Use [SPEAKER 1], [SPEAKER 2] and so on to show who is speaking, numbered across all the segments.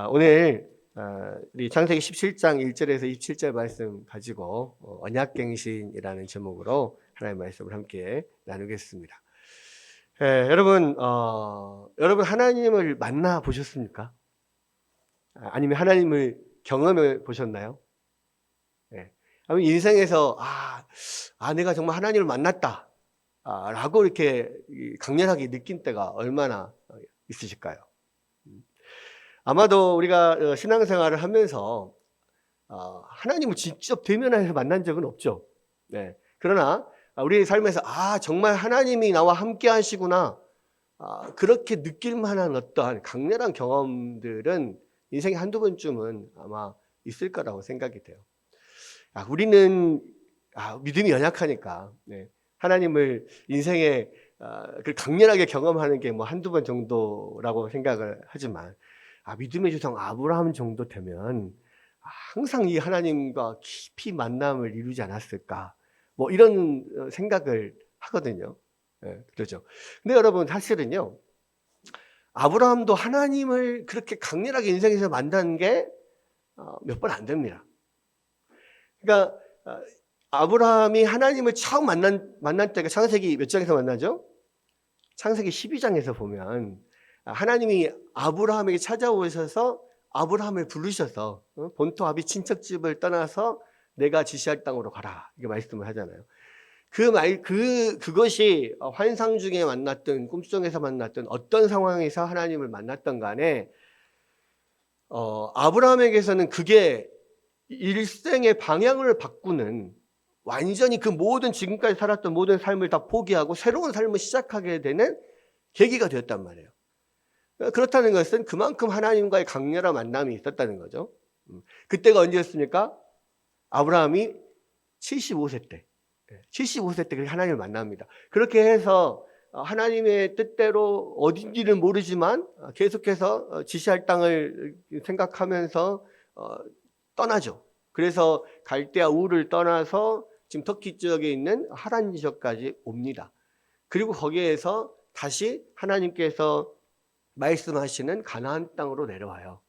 [SPEAKER 1] 오늘 우리 창세기 17장 1절에서 27절 말씀 가지고 언약갱신이라는 제목으로 하나님의 말씀을 함께 나누겠습니다. 여러분 하나님을 만나 보셨습니까? 아니면 하나님을 경험해 보셨나요? 아니면 인생에서 내가 정말 하나님을 만났다 라고 이렇게 강렬하게 느낀 때가 얼마나 있으실까요? 아마도 우리가 신앙생활을 하면서 하나님을 직접 대면해서 만난 적은 없죠. 그러나 우리의 삶에서 정말 하나님이 나와 함께 하시구나 그렇게 느낄 만한 어떠한 강렬한 경험들은 인생에 한두 번쯤은 아마 있을 거라고 생각이 돼요. 우리는 믿음이 연약하니까 하나님을 인생에 그 강렬하게 경험하는 게 뭐 한두 번 정도라고 생각을 하지만 믿음의 조상 아브라함 정도 되면 항상 이 하나님과 깊이 만남을 이루지 않았을까 뭐 이런 생각을 하거든요. 그렇죠. 근데 여러분 사실은요, 아브라함도 하나님을 그렇게 강렬하게 인생에서 만난 게 몇 번 안 됩니다. 그러니까 아브라함이 하나님을 처음 만난 때가 창세기 몇 장에서 만나죠? 창세기 12장에서 보면 하나님이 아브라함에게 찾아오셔서 아브라함을 부르셔서 본토 아비 친척집을 떠나서 내가 지시할 땅으로 가라 이렇게 말씀을 하잖아요. 그것이 환상 중에 만났던 꿈속에서 만났던 어떤 상황에서 하나님을 만났던 간에 아브라함에게서는 그게 일생의 방향을 바꾸는, 완전히 그 모든 지금까지 살았던 모든 삶을 다 포기하고 새로운 삶을 시작하게 되는 계기가 되었단 말이에요. 그렇다는 것은 그만큼 하나님과의 강렬한 만남이 있었다는 거죠. 그때가 언제였습니까? 아브라함이 75세 때. 75세 때 하나님을 만납니다. 그렇게 해서 하나님의 뜻대로 어딘지는 모르지만 계속해서 지시할 땅을 생각하면서 떠나죠. 그래서 갈대아 우르를 떠나서 지금 터키 지역에 있는 하란 지역까지 옵니다. 그리고 거기에서 다시 하나님께서 말씀하시는 가나안 땅으로 내려와요.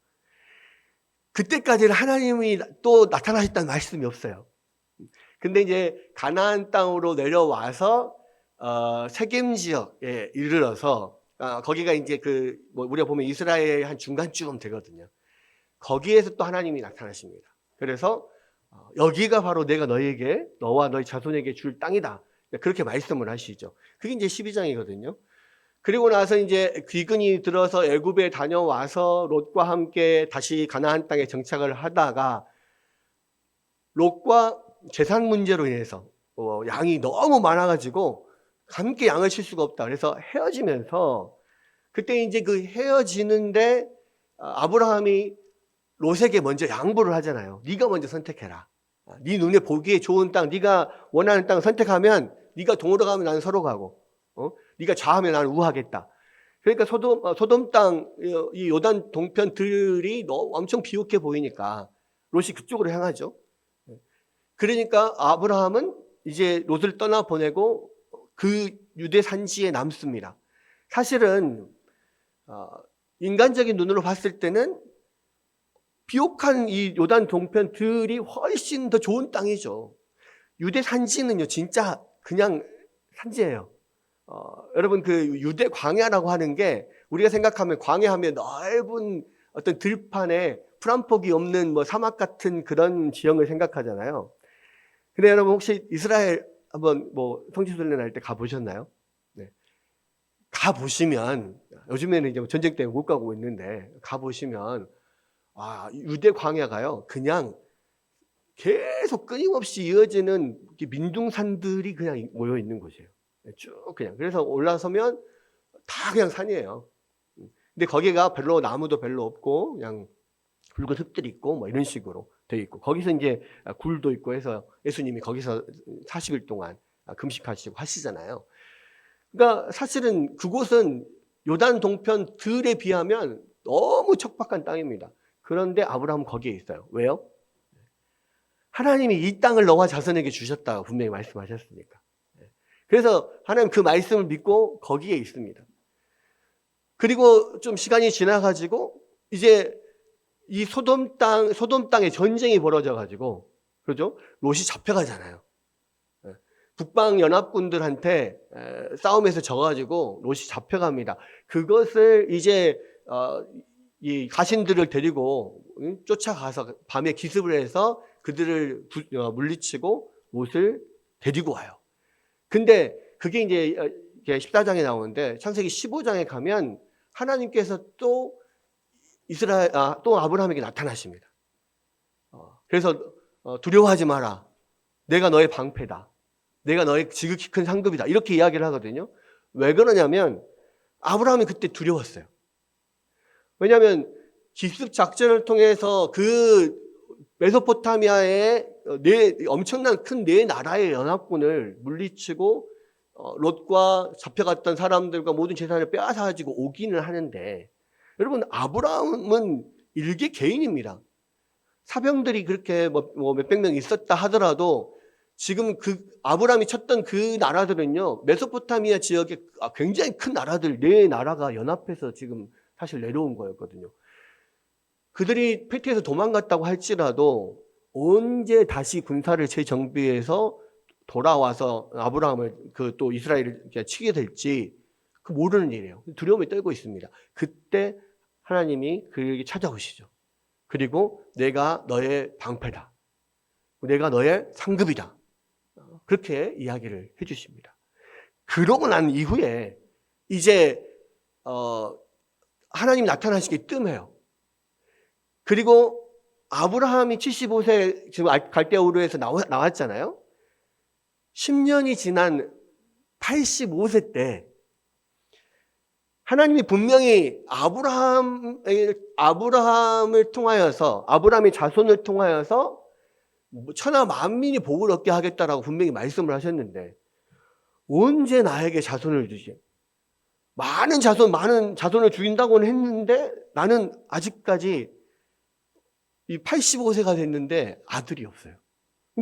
[SPEAKER 1] 그때까지는 하나님이 또 나타나셨다는 말씀이 없어요. 근데 이제 가나안 땅으로 내려와서 세겜 지역에 이르러서 거기가 이제 우리가 보면 이스라엘 한 중간쯤 되거든요. 거기에서 또 하나님이 나타나십니다. 그래서 여기가 바로 내가 너에게, 너와 너희 자손에게 줄 땅이다. 그렇게 말씀을 하시죠. 그게 이제 12장이거든요. 그리고 나서 이제 귀근이 들어서 애굽에 다녀와서 롯과 함께 다시 가나안 땅에 정착을 하다가 롯과 재산 문제로 인해서 양이 너무 많아가지고 함께 양을 칠 수가 없다. 그래서 헤어지면서 그때 이제 그 헤어지는데 아브라함이 롯에게 먼저 양보를 하잖아요. 네가 먼저 선택해라. 네 눈에 보기에 좋은 땅, 네가 원하는 땅 선택하면 네가 동으로 가면 나는 서로 가고, 네가 좌하면 나는 우하겠다. 그러니까 소돔 땅, 이 요단 동편 들이 너무 엄청 비옥해 보이니까 롯이 그쪽으로 향하죠. 그러니까 아브라함은 이제 롯을 떠나 보내고 그 유대 산지에 남습니다. 사실은 인간적인 눈으로 봤을 때는 비옥한 이 요단 동편들이 훨씬 더 좋은 땅이죠. 유대 산지는요, 진짜 그냥 산지예요. 여러분, 그 유대 광야라고 하는 게 우리가 생각하면 광야하면 넓은 어떤 들판에 풀 한 폭이 없는 뭐 사막 같은 그런 지형을 생각하잖아요. 근데 여러분 혹시 이스라엘 한번 뭐 성지순례 날 때 가보셨나요? 네. 가보시면, 요즘에는 이제 전쟁 때문에 못 가고 있는데 가보시면 유대 광야가요, 그냥 계속 끊임없이 이어지는 민둥산들이 그냥 모여 있는 곳이에요. 쭉 그냥. 그래서 올라서면 다 그냥 산이에요. 근데 거기가 별로 나무도 별로 없고 그냥 붉은 흙들이 있고 뭐 이런 식으로 돼 있고, 거기서 이제 굴도 있고 해서 예수님이 거기서 40일 동안 금식하시고 하시잖아요. 그러니까 사실은 그곳은 요단 동편 들에 비하면 너무 척박한 땅입니다. 그런데 아브라함은 거기에 있어요. 왜요? 하나님이 이 땅을 너와 자손에게 주셨다고 분명히 말씀하셨으니까. 그래서 하나님 그 말씀을 믿고 거기에 있습니다. 그리고 좀 시간이 지나가지고 이제 이 소돔 땅에 전쟁이 벌어져 가지고, 그죠? 롯이 잡혀가잖아요. 북방 연합군들한테 싸움에서 져가지고 롯이 잡혀갑니다. 그것을 이제 이 가신들을 데리고 쫓아가서 밤에 기습을 해서 그들을 물리치고 롯을 데리고 와요. 근데 그게 이제 14장에 나오는데 창세기 15장에 가면 하나님께서 또 또 아브라함에게 나타나십니다. 그래서 두려워하지 마라. 내가 너의 방패다. 내가 너의 지극히 큰 상급이다. 이렇게 이야기를 하거든요. 왜 그러냐면 아브라함이 그때 두려웠어요. 왜냐하면 기습 작전을 통해서 그 메소포타미아의 엄청난 큰 네 나라의 연합군을 물리치고 롯과 잡혀갔던 사람들과 모든 재산을 빼앗아가지고 오기는 하는데, 여러분, 아브라함은 일개 개인입니다. 사병들이 그렇게 뭐 몇백 명 있었다 하더라도 지금 그 아브라함이 쳤던 그 나라들은요, 메소포타미아 지역에 굉장히 큰 나라들 네 나라가 연합해서 지금 사실 내려온 거였거든요. 그들이 페트에서 도망갔다고 할지라도 언제 다시 군사를 재정비해서 돌아와서 아브라함을 또 이스라엘을 치게 될지 그 모르는 일이에요. 두려움에 떨고 있습니다. 그때 하나님이 그에게 찾아오시죠. 그리고 내가 너의 방패다. 내가 너의 상급이다. 그렇게 이야기를 해주십니다. 그러고 난 이후에 이제 하나님이 나타나시기 뜸해요. 그리고 아브라함이 75세 지금 갈대아 우르에서 나왔잖아요. 10년이 지난 85세 때 하나님이 분명히 아브라함을 통하여서, 아브라함의 자손을 통하여서 천하 만민이 복을 얻게 하겠다라고 분명히 말씀을 하셨는데, 언제 나에게 자손을 주지? 많은 자손을 주인다고는 했는데 나는 아직까지 이 85세가 됐는데 아들이 없어요.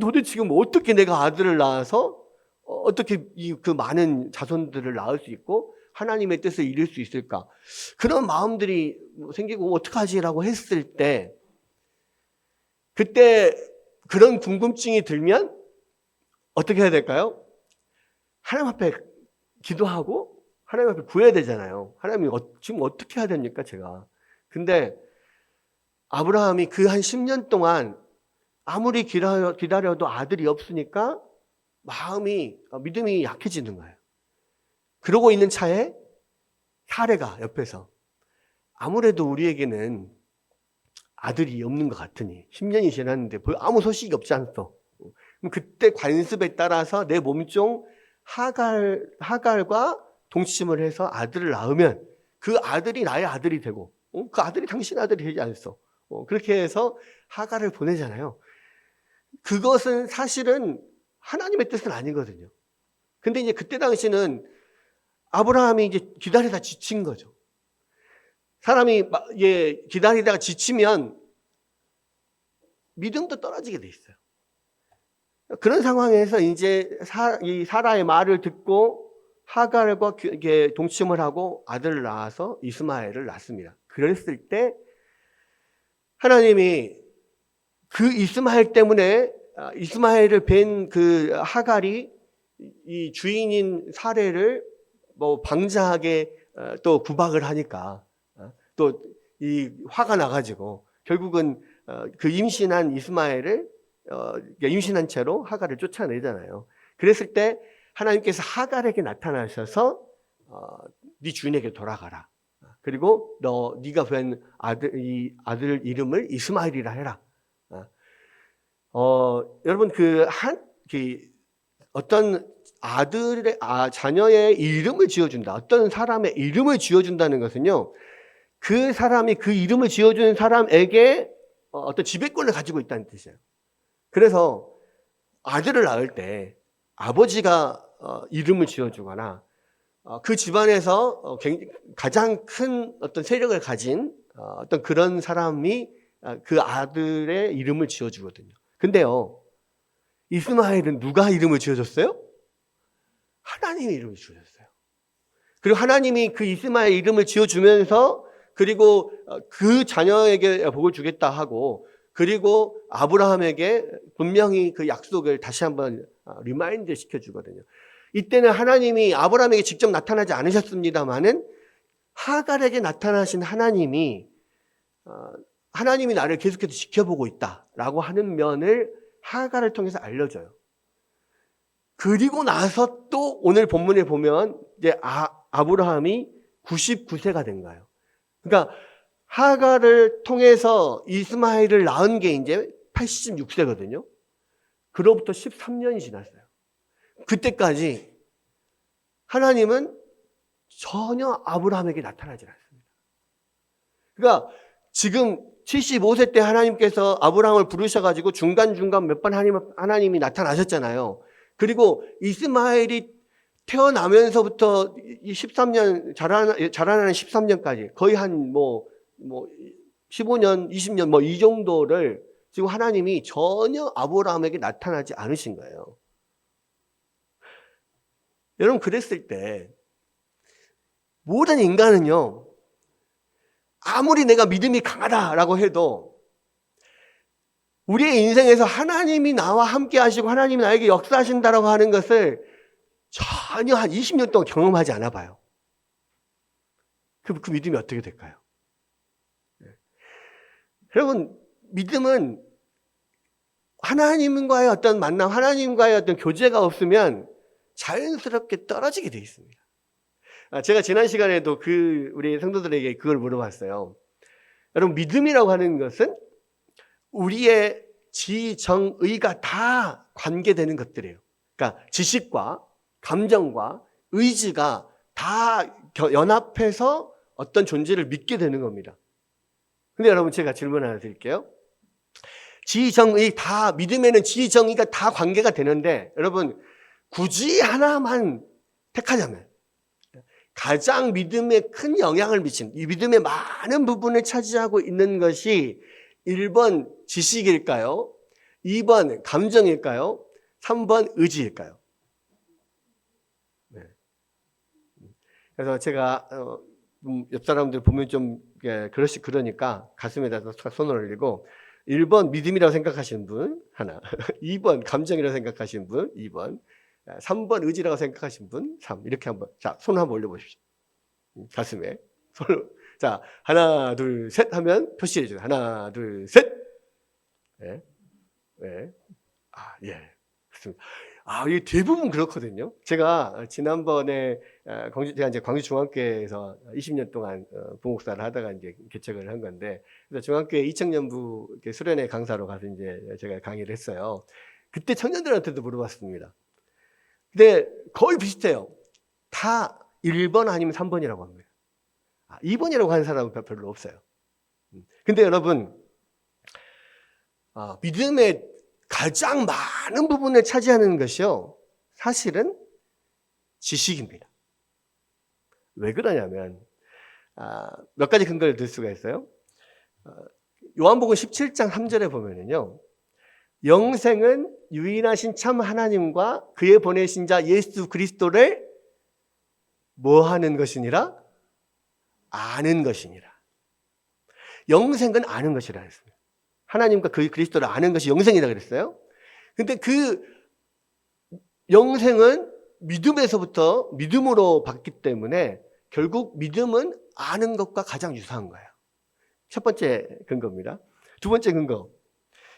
[SPEAKER 1] 도대체 지금 어떻게 내가 아들을 낳아서 어떻게 그 많은 자손들을 낳을 수 있고 하나님의 뜻을 이룰 수 있을까? 그런 마음들이 생기고 어떡하지라고 했을 때, 그때 그런 궁금증이 들면 어떻게 해야 될까요? 하나님 앞에 기도하고 하나님 앞에 구해야 되잖아요. 하나님이 지금 어떻게 해야 됩니까, 제가? 근데 아브라함이 그 한 10년 동안 아무리 기다려도 아들이 없으니까 믿음이 약해지는 거예요. 그러고 있는 차에 사례가 옆에서, 아무래도 우리에게는 아들이 없는 것 같으니 10년이 지났는데 아무 소식이 없지 않소. 그때 관습에 따라서 내 몸종 하갈과 동침을 해서 아들을 낳으면 그 아들이 나의 아들이 되고 그 아들이 당신 아들이 되지 않소. 그렇게 해서 하갈을 보내잖아요. 그것은 사실은 하나님의 뜻은 아니거든요. 근데 이제 그때 당시는 아브라함이 이제 기다리다 지친 거죠. 사람이 기다리다가 지치면 믿음도 떨어지게 돼 있어요. 그런 상황에서 이제 이 사라의 말을 듣고 하갈과 동침을 하고 아들을 낳아서 이스마엘을 낳습니다. 그랬을 때 하나님이 그 이스마엘 때문에 이스마엘을 뵌 그 하갈이 이 주인인 사례를 방자하게 또 구박을 하니까 또 이 화가 나가지고 결국은 그 임신한 이스마엘을 임신한 채로 하갈을 쫓아내잖아요. 그랬을 때 하나님께서 하갈에게 나타나셔서 네 주인에게 돌아가라. 그리고 네가 뵌 이 아들 이름을 이스마엘이라 해라. 여러분 어떤 자녀의 이름을 지어준다. 어떤 사람의 이름을 지어준다는 것은요, 그 사람이 그 이름을 지어주는 사람에게 어떤 지배권을 가지고 있다는 뜻이에요. 그래서 아들을 낳을 때 아버지가 이름을 지어주거나 그 집안에서 가장 큰 어떤 세력을 가진 어떤 그런 사람이 그 아들의 이름을 지어주거든요. 근데요, 이스마엘은 누가 이름을 지어줬어요? 하나님이 이름을 지어줬어요. 그리고 하나님이 그 이스마엘 이름을 지어주면서 그리고 그 자녀에게 복을 주겠다 하고, 그리고 아브라함에게 분명히 그 약속을 다시 한번 리마인드 시켜주거든요. 이때는 하나님이 아브라함에게 직접 나타나지 않으셨습니다마는 하갈에게 나타나신 하나님이 하나님이 나를 계속해서 지켜보고 있다라고 하는 면을 하갈을 통해서 알려줘요. 그리고 나서 또 오늘 본문에 보면 이제 아브라함이 99세가 된 거예요. 그러니까 하갈을 통해서 이스마엘을 낳은 게 이제 86세거든요. 그로부터 13년이 지났어요. 그때까지 하나님은 전혀 아브라함에게 나타나지 않습니다. 그러니까 지금 75세 때 하나님께서 아브라함을 부르셔가지고 중간중간 몇 번 하나님이 나타나셨잖아요. 그리고 이스마엘이 태어나면서부터 이 13년, 자라나는 13년까지 거의 한 15년, 20년 이 정도를 지금 하나님이 전혀 아브라함에게 나타나지 않으신 거예요. 여러분, 그랬을 때 모든 인간은요, 아무리 내가 믿음이 강하다라고 해도 우리의 인생에서 하나님이 나와 함께 하시고 하나님이 나에게 역사하신다라고 하는 것을 전혀 한 20년 동안 경험하지 않아 봐요. 그 믿음이 어떻게 될까요? 여러분, 믿음은 하나님과의 어떤 만남, 하나님과의 어떤 교제가 없으면 자연스럽게 떨어지게 되어 있습니다. 제가 지난 시간에도 우리 성도들에게 그걸 물어봤어요. 여러분, 믿음이라고 하는 것은 우리의 지정의가 다 관계되는 것들이에요. 그러니까 지식과 감정과 의지가 다 연합해서 어떤 존재를 믿게 되는 겁니다. 근데 여러분, 제가 질문 하나 드릴게요. 지정의 다, 믿음에는 지정의가 다 관계가 되는데, 여러분, 굳이 하나만 택하자면 가장 믿음에 큰 영향을 미친, 이 믿음의 많은 부분을 차지하고 있는 것이 1번 지식일까요? 2번 감정일까요? 3번 의지일까요? 네. 그래서 제가 옆 사람들 보면 좀 그러니까 가슴에다 손을 올리고 1번 믿음이라고 생각하시는 분 하나, 2번 감정이라고 생각하시는 분 2번, 3번 의지라고 생각하시는 분 3. 이렇게 한번, 자, 손 한번 올려보십시오. 가슴에 손을, 자, 하나 둘 셋 하면 표시해 줘요. 하나 둘 셋. 네. 네. 예. 그렇습니다. 이 대부분 그렇거든요. 제가 지난번에 제가 이제 광주 중앙교회에서 20년 동안 부목사를 하다가 이제 개척을 한 건데, 그래서 중앙교회 이청년부 수련회 강사로 가서 이제 제가 강의를 했어요. 그때 청년들한테도 물어봤습니다. 근데 거의 비슷해요. 다 1번 아니면 3번이라고 합니다. 2번이라고 하는 사람은 별로 없어요. 근데 여러분, 믿음의 가장 많은 부분을 차지하는 것이요, 사실은 지식입니다. 왜 그러냐면 몇 가지 근거를 들 수가 있어요. 요한복음 17장 3절에 보면은요, 영생은 유일하신 참 하나님과 그의 보내신 자 예수 그리스도를 뭐 하는 것이니라? 아는 것이니라. 영생은 아는 것이라 했습니다. 하나님과 그 그리스도를 아는 것이 영생이라 그랬어요. 근데 그 영생은 믿음에서부터 믿음으로 받기 때문에 결국 믿음은 아는 것과 가장 유사한 거예요. 첫 번째 근거입니다. 두 번째 근거.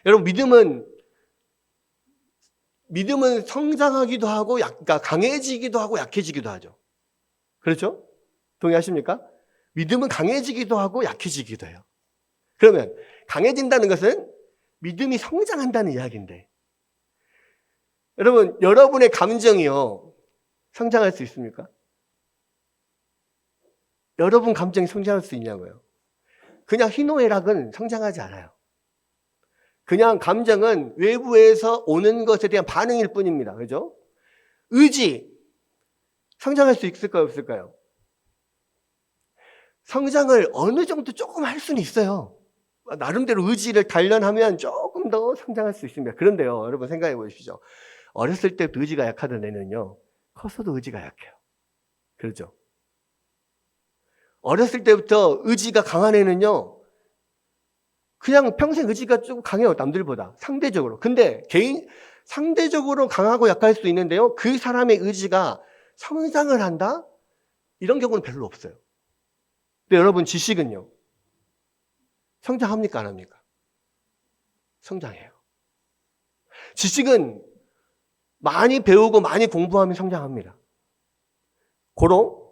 [SPEAKER 1] 여러분, 믿음은 성장하기도 하고 그러니까 강해지기도 하고 약해지기도 하죠. 그렇죠? 동의하십니까? 믿음은 강해지기도 하고 약해지기도 해요. 그러면 강해진다는 것은 믿음이 성장한다는 이야기인데, 여러분, 여러분의 감정이요, 성장할 수 있습니까? 여러분 감정이 성장할 수 있냐고요? 그냥 희노애락은 성장하지 않아요. 그냥 감정은 외부에서 오는 것에 대한 반응일 뿐입니다. 그죠? 의지, 성장할 수 있을까요, 없을까요? 성장을 어느 정도 조금 할 수는 있어요. 나름대로 의지를 단련하면 조금 더 성장할 수 있습니다. 그런데요, 여러분 생각해 보십시오. 어렸을 때부터 의지가 약하던 애는요, 커서도 의지가 약해요. 그렇죠? 어렸을 때부터 의지가 강한 애는요, 그냥 평생 의지가 좀 강해요, 남들보다. 상대적으로. 근데 상대적으로 강하고 약할 수 있는데요, 그 사람의 의지가 성장을 한다? 이런 경우는 별로 없어요. 근데 여러분, 지식은요, 성장합니까, 안 합니까? 성장해요. 지식은 많이 배우고 많이 공부하면 성장합니다. 고로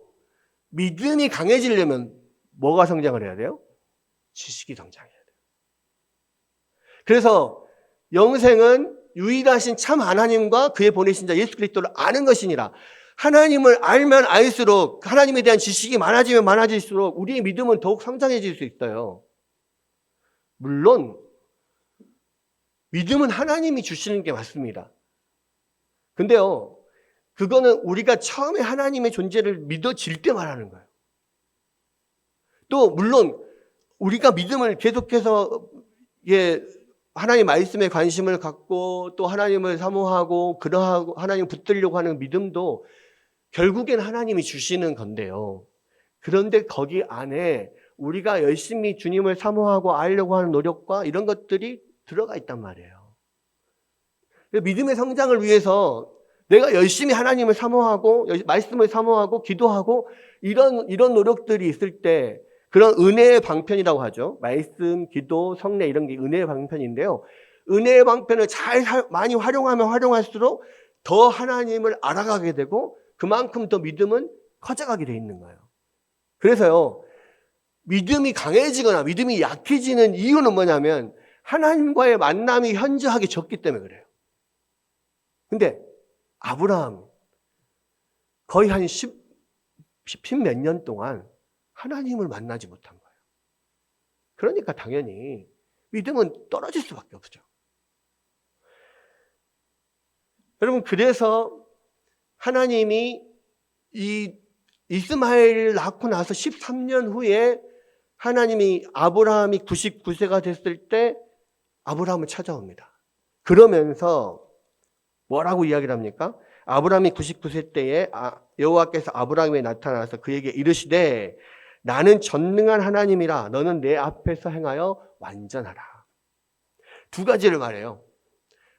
[SPEAKER 1] 믿음이 강해지려면 뭐가 성장을 해야 돼요? 지식이 성장해야 돼요. 그래서 영생은 유일하신 참 하나님과 그의 보내신 자 예수 그리스도를 아는 것이니라. 하나님을 알면 알수록, 하나님에 대한 지식이 많아지면 많아질수록 우리의 믿음은 더욱 성장해질 수 있어요. 물론 믿음은 하나님이 주시는 게 맞습니다. 근데요, 그거는 우리가 처음에 하나님의 존재를 믿어질 때 말하는 거예요. 또 물론 우리가 믿음을 계속해서 하나님 말씀에 관심을 갖고 또 하나님을 사모하고 그러하고 하나님 붙들려고 하는 믿음도 결국엔 하나님이 주시는 건데요. 그런데 거기 안에 우리가 열심히 주님을 사모하고 알려고 하는 노력과 이런 것들이 들어가 있단 말이에요. 믿음의 성장을 위해서 내가 열심히 하나님을 사모하고 말씀을 사모하고 기도하고 이런 노력들이 있을 때, 그런 은혜의 방편이라고 하죠. 말씀, 기도, 성례 이런 게 은혜의 방편인데요. 은혜의 방편을 많이 활용하면 활용할수록 더 하나님을 알아가게 되고 그만큼 더 믿음은 커져가게 돼 있는 거예요. 그래서요, 믿음이 강해지거나 믿음이 약해지는 이유는 뭐냐면 하나님과의 만남이 현저하게 적기 때문에 그래요. 근데 아브라함 거의 한 10 몇 년 동안 하나님을 만나지 못한 거예요. 그러니까 당연히 믿음은 떨어질 수밖에 없죠. 여러분, 그래서 하나님이 이 이스마엘을 낳고 나서 13년 후에 하나님이 아브라함이 99세가 됐을 때 아브라함을 찾아옵니다. 그러면서 뭐라고 이야기를 합니까? 아브라함이 99세 때에 여호와께서 아브라함에 나타나서 그에게 이르시되 나는 전능한 하나님이라 너는 내 앞에서 행하여 완전하라. 두 가지를 말해요.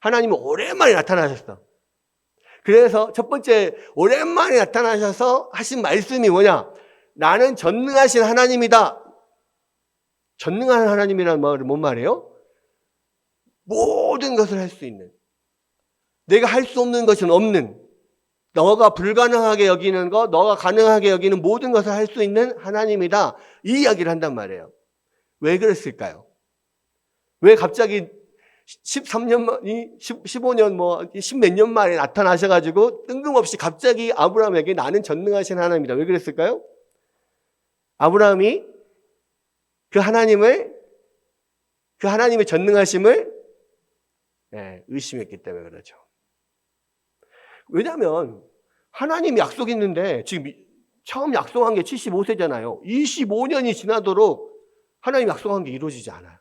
[SPEAKER 1] 하나님은 오랜만에 나타나셨어. 그래서 첫 번째, 오랜만에 나타나셔서 하신 말씀이 뭐냐? 나는 전능하신 하나님이다. 전능한 하나님이라는 말은 뭔 말이에요? 모든 것을 할 수 있는, 내가 할 수 없는 것은 없는, 너가 불가능하게 여기는 것, 너가 가능하게 여기는 모든 것을 할 수 있는 하나님이다. 이 이야기를 한단 말이에요. 왜 그랬을까요? 왜 갑자기 13년 만이 15년 10 몇 년 만에 나타나셔가지고 뜬금없이 갑자기 아브라함에게 나는 전능하신 하나님이다. 왜 그랬을까요? 아브라함이 그 하나님의 전능하심을 의심했기 때문에 그렇죠. 왜냐하면 하나님이 약속 있는데 지금 처음 약속한 게 75세잖아요. 25년이 지나도록 하나님 약속한 게 이루어지지 않아요.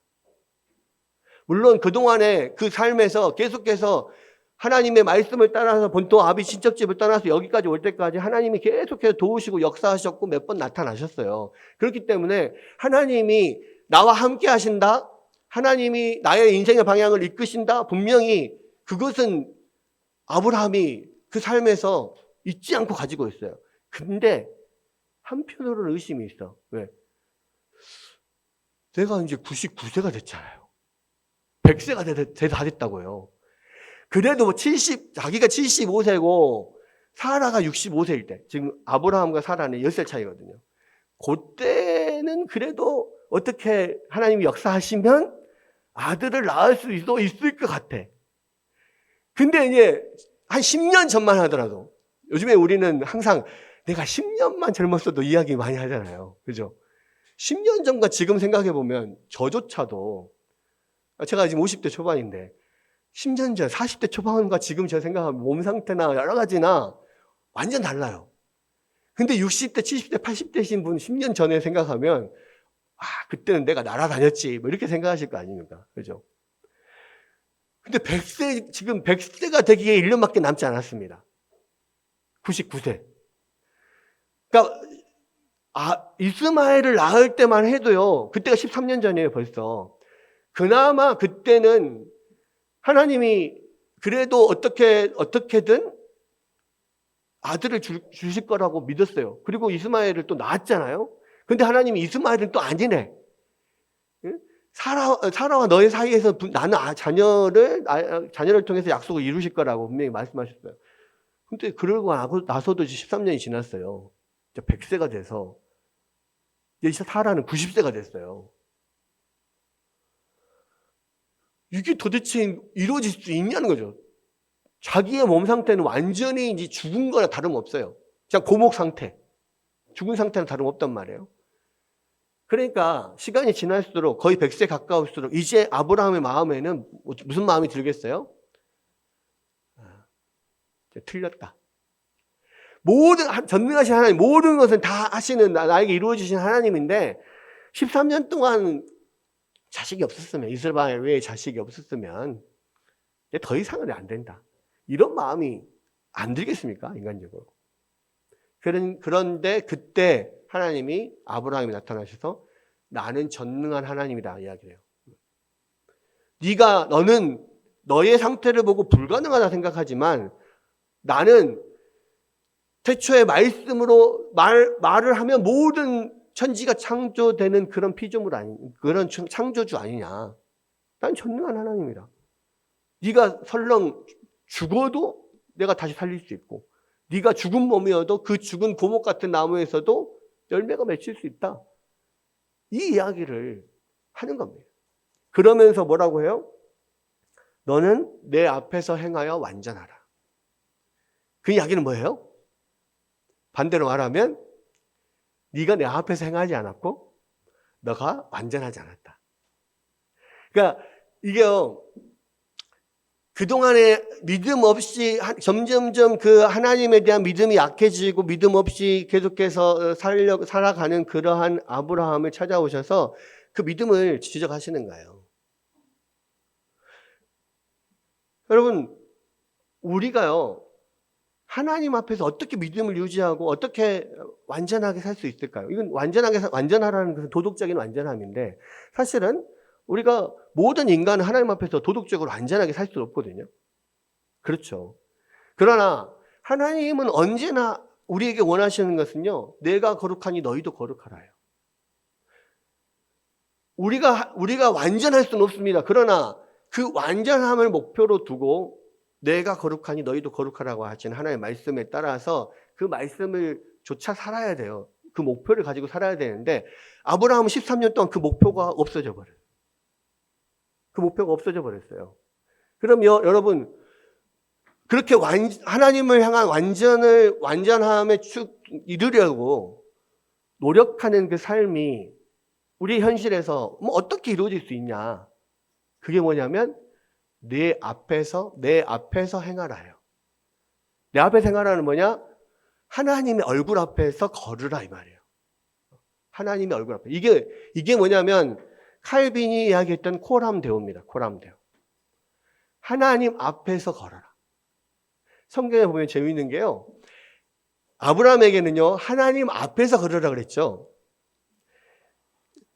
[SPEAKER 1] 물론 그동안에 그 삶에서 계속해서 하나님의 말씀을 따라서 본토 아비 친척집을 떠나서 여기까지 올 때까지 하나님이 계속해서 도우시고 역사하셨고 몇 번 나타나셨어요. 그렇기 때문에 하나님이 나와 함께 하신다, 하나님이 나의 인생의 방향을 이끄신다, 분명히 그것은 아브라함이 그 삶에서 잊지 않고 가지고 있어요. 근데 한편으로는 의심이 있어. 왜? 내가 이제 99세가 됐잖아요. 100세가 다 됐다고요. 그래도 자기가 75세고 사라가 65세일 때, 지금 아브라함과 사라는 10살 차이거든요. 그때는 그래도 어떻게 하나님이 역사하시면 아들을 낳을 수 있을 것 같아. 근데 이제 한 10년 전만 하더라도, 요즘에 우리는 항상 내가 10년만 젊었어도 이야기 많이 하잖아요. 그죠? 10년 전과 지금 생각해보면 저조차도, 제가 지금 50대 초반인데 10년 전 40대 초반과 지금 제가 생각하면 몸 상태나 여러 가지나 완전 달라요. 근데 60대, 70대, 80대신 분 10년 전에 생각하면 그때는 내가 날아다녔지 뭐 이렇게 생각하실 거 아닙니까? 그죠? 근데 지금 100세가 되기에 1년밖에 남지 않았습니다. 99세. 그러니까 이스마엘을 낳을 때만 해도요, 그때가 13년 전이에요, 벌써. 그나마 그때는 하나님이 그래도 어떻게든 아들을 주실 거라고 믿었어요. 그리고 이스마엘을 또 낳았잖아요. 근데 하나님이 이스마엘은 또 아니네. 사라와 너의 사이에서 나는 자녀를 통해서 약속을 이루실 거라고 분명히 말씀하셨어요. 근데 그러고 나서도 13년이 지났어요. 100세가 돼서 이제 사라는 90세가 됐어요. 이게 도대체 이루어질 수 있냐는 거죠. 자기의 몸 상태는 완전히 이제 죽은 거나 다름없어요. 그냥 고목 상태. 죽은 상태는 다름없단 말이에요. 그러니까 시간이 지날수록 거의 100세 가까울수록 이제 아브라함의 마음에는 무슨 마음이 들겠어요? 틀렸다. 전능하신 하나님, 모든 것은 다 하시는 나에게 이루어지신 하나님인데 13년 동안 자식이 없었으면, 이스라엘 외에 자식이 없었으면 더 이상은 안 된다. 이런 마음이 안 들겠습니까? 인간적으로. 그런데 그때 하나님이 아브라함이 나타나셔서 나는 전능한 하나님이다 이야기를 해요. 너는 너의 상태를 보고 불가능하다 생각하지만 나는 태초에 말씀으로 말을 하면 모든 천지가 창조되는 그런 그런 창조주 아니냐. 난 전능한 하나님이다. 네가 설령 죽어도 내가 다시 살릴 수 있고, 네가 죽은 몸이어도 그 죽은 고목 같은 나무에서도 열매가 맺힐 수 있다. 이 이야기를 하는 겁니다. 그러면서 뭐라고 해요? 너는 내 앞에서 행하여 완전하라. 그 이야기는 뭐예요? 반대로 말하면 네가 내 앞에서 행하지 않았고 너가 완전하지 않았다. 그러니까 이게요, 그동안에 믿음 없이 점점점 그 하나님에 대한 믿음이 약해지고 믿음 없이 계속해서 살아가는 그러한 아브라함을 찾아오셔서 그 믿음을 지적하시는 거예요. 여러분, 우리가요, 하나님 앞에서 어떻게 믿음을 유지하고 어떻게 완전하게 살 수 있을까요? 이건 완전하라는 것은 도덕적인 완전함인데, 사실은 우리가 모든 인간은 하나님 앞에서 도덕적으로 완전하게 살 수 없거든요. 그렇죠. 그러나 하나님은 언제나 우리에게 원하시는 것은요, 내가 거룩하니 너희도 거룩하라요. 우리가 완전할 수는 없습니다. 그러나 그 완전함을 목표로 두고 내가 거룩하니 너희도 거룩하라고 하신 하나님의 말씀에 따라서 그 말씀을 조차 살아야 돼요. 그 목표를 가지고 살아야 되는데 아브라함은 13년 동안 그 목표가 없어져 버려요. 그 목표가 없어져 버렸어요. 그럼 여러분, 그렇게 하나님을 향한 완전함에 이루려고 노력하는 그 삶이 우리 현실에서 어떻게 이루어질 수 있냐? 그게 뭐냐면 내 앞에서 행하라요. 내 앞에서 행하라는 뭐냐? 하나님의 얼굴 앞에서 걸으라 이 말이에요. 하나님의 얼굴 앞에. 이게 뭐냐면 칼빈이 이야기했던 코람데오입니다. 코람데오. 하나님 앞에서 걸어라. 성경에 보면 재미있는 게요, 아브라함에게는요 하나님 앞에서 걸으라 그랬죠.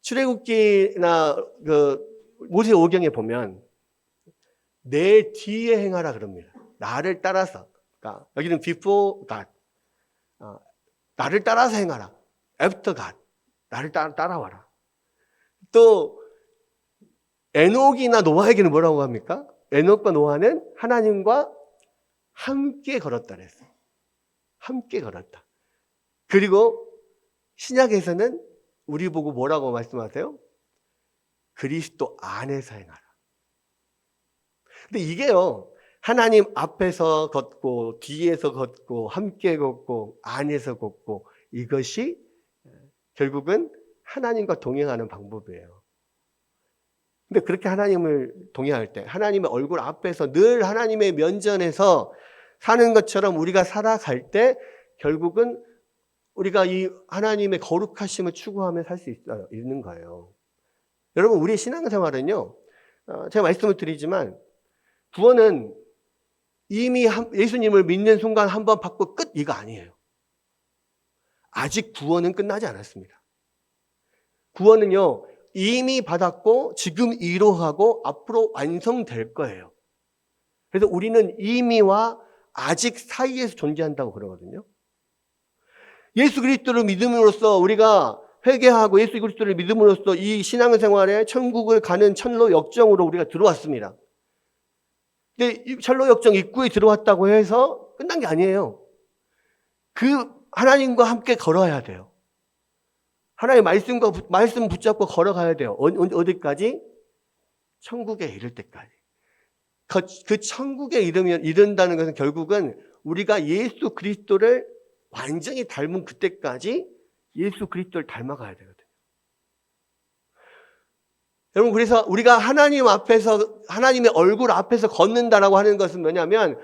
[SPEAKER 1] 출애굽기나 모세 오경에 보면 내 뒤에 행하라 그럽니다. 나를 따라서. 그러니까 여기는 before God. 나를 따라서 행하라. after God. 나를 따라와라. 또 에녹이나 노아에게는 뭐라고 합니까? 에녹과 노아는 하나님과 함께 걸었다 그랬어요. 함께 걸었다. 그리고 신약에서는 우리 보고 뭐라고 말씀하세요? 그리스도 안에서 행하라. 근데 이게요, 하나님 앞에서 걷고 뒤에서 걷고 함께 걷고 안에서 걷고, 이것이 결국은 하나님과 동행하는 방법이에요. 근데 그렇게 하나님을 동행할 때, 하나님의 얼굴 앞에서 늘 하나님의 면전에서 사는 것처럼 우리가 살아갈 때 결국은 우리가 이 하나님의 거룩하심을 추구하며 살 수 있는 거예요. 여러분, 우리 신앙생활은요, 제가 말씀을 드리지만 구원은 이미 예수님을 믿는 순간 한 번 받고 끝, 이거 아니에요. 아직 구원은 끝나지 않았습니다. 구원은요, 이미 받았고 지금 이루어가고 앞으로 완성될 거예요. 그래서 우리는 이미와 아직 사이에서 존재한다고 그러거든요. 예수 그리스도를 믿음으로써 우리가 회개하고 예수 그리스도를 믿음으로써 이 신앙생활에 천국을 가는 천로 역정으로 우리가 들어왔습니다. 근데 이 천로 역정 입구에 들어왔다고 해서 끝난 게 아니에요. 그 하나님과 함께 걸어야 돼요. 하나님의 말씀 붙잡고 걸어가야 돼요. 어디까지? 천국에 이를 때까지. 그 천국에 이른다는 것은 결국은 우리가 예수 그리스도를 완전히 닮은 그때까지 예수 그리스도를 닮아가야 되거든요. 여러분, 그래서 우리가 하나님 앞에서, 하나님의 얼굴 앞에서 걷는다라고 하는 것은 뭐냐면,